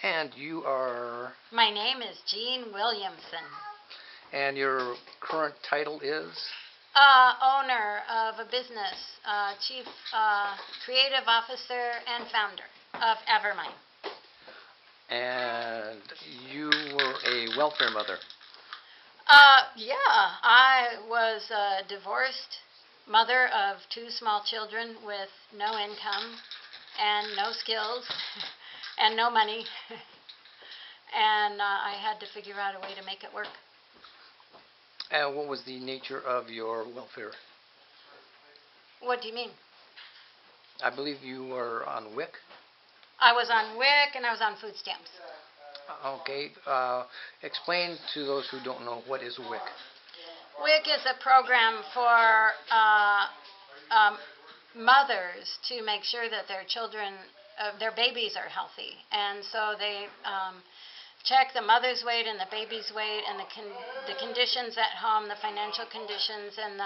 And you are? My name is Jeanne Williamson. And your current title is? Owner of a business, Chief Creative Officer and Founder of Evermine. And you were a welfare mother? Yeah, I was a divorced mother of 2 small children with no income and no skills and no money. And I had to figure out a way to make it work. And what was the nature of your welfare? What do you mean? I believe you were on WIC? I was on WIC and I was on food stamps. Okay. Explain to those who don't know, what is WIC? WIC is a program for mothers to make sure that their children, their babies are healthy. And so they check the mother's weight and the baby's weight and the conditions at home, the financial conditions, and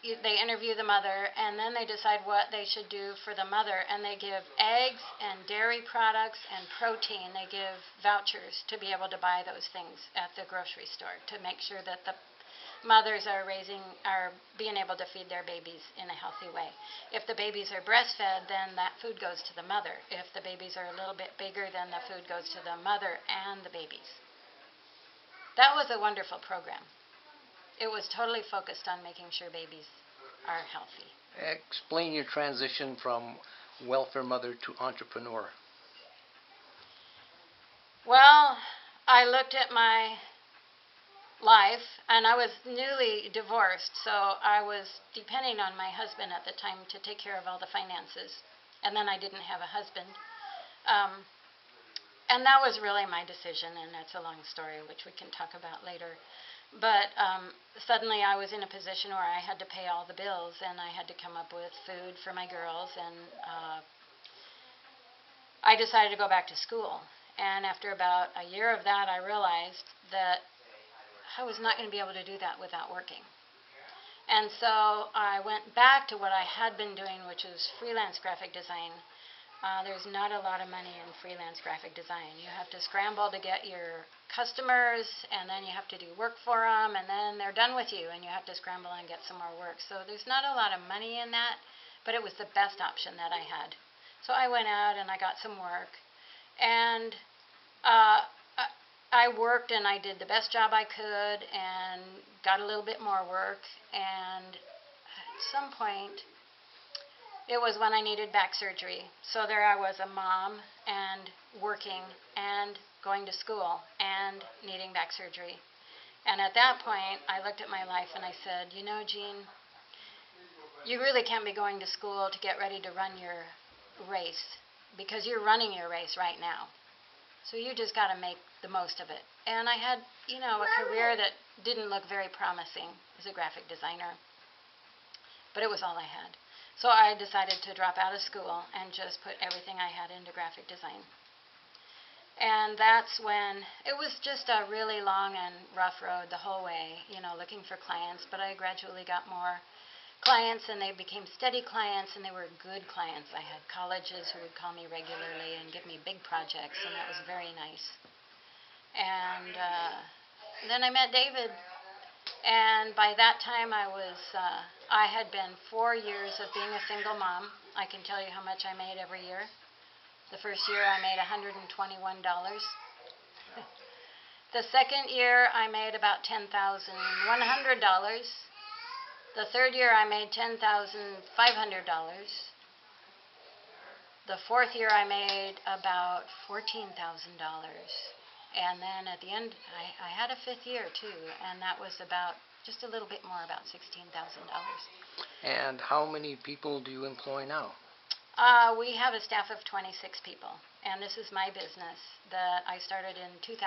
they interview the mother, and then they decide what they should do for the mother, and they give eggs and dairy products and protein. They give vouchers to be able to buy those things at the grocery store to make sure that the mothers are being able to feed their babies in a healthy way. If the babies are breastfed, then that food goes to the mother. If the babies are a little bit bigger, then the food goes to the mother and the babies. That was a wonderful program. It was totally focused on making sure babies are healthy. Explain your transition from welfare mother to entrepreneur. Well, I looked at my life, and I was newly divorced, so I was depending on my husband at the time to take care of all the finances. And then I didn't have a husband. And that was really my decision, and that's a long story, which we can talk about later. But suddenly I was in a position where I had to pay all the bills, and I had to come up with food for my girls, and I decided to go back to school. And after about a year of that, I realized that I was not going to be able to do that without working. And so I went back to what I had been doing, which was freelance graphic design. There's not a lot of money in freelance graphic design. You have to scramble to get your customers, and then you have to do work for them, and then they're done with you, and you have to scramble and get some more work. So there's not a lot of money in that, but it was the best option that I had. So I went out and I got some work, and I worked and I did the best job I could and got a little bit more work, and at some point it was when I needed back surgery. So there I was, a mom, and working, and going to school, and needing back surgery. And at that point, I looked at my life and I said, you know, Jeanne, you really can't be going to school to get ready to run your race, because you're running your race right now. So you just got to make the most of it. And I had, a career that didn't look very promising as a graphic designer, but it was all I had. So I decided to drop out of school and just put everything I had into graphic design. And that's when it was just a really long and rough road the whole way, looking for clients. But I gradually got more clients, and they became steady clients, and they were good clients. I had colleges who would call me regularly and give me big projects, and that was very nice. And then I met David. And by that time, I had been 4 years of being a single mom. I can tell you how much I made every year. The first year, I made $121. The second year, I made about $10,100. The third year, I made $10,500. The fourth year, I made about $14,000. And then at the end, I had a fifth year, too, and that was about just a little bit more, about $16,000. And how many people do you employ now? We have a staff of 26 people, and this is my business that I started in 2000,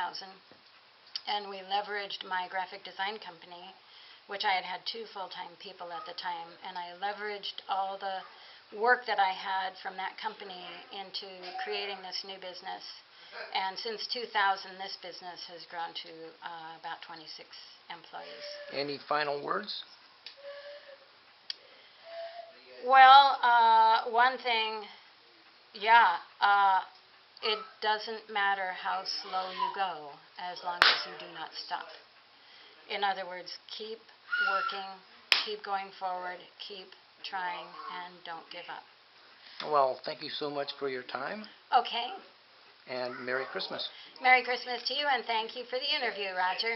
and we leveraged my graphic design company, which I had 2 full-time people at the time, and I leveraged all the work that I had from that company into creating this new business. And since 2000, this business has grown to about 26 employees. Any final words? Well, one thing Yeah, it doesn't matter how slow you go as long as you do not stop. In other words, keep working, keep going forward, keep trying, and don't give up. Well, thank you so much for your time, Okay. and Merry Christmas. Merry Christmas to you, and thank you for the interview, Roger.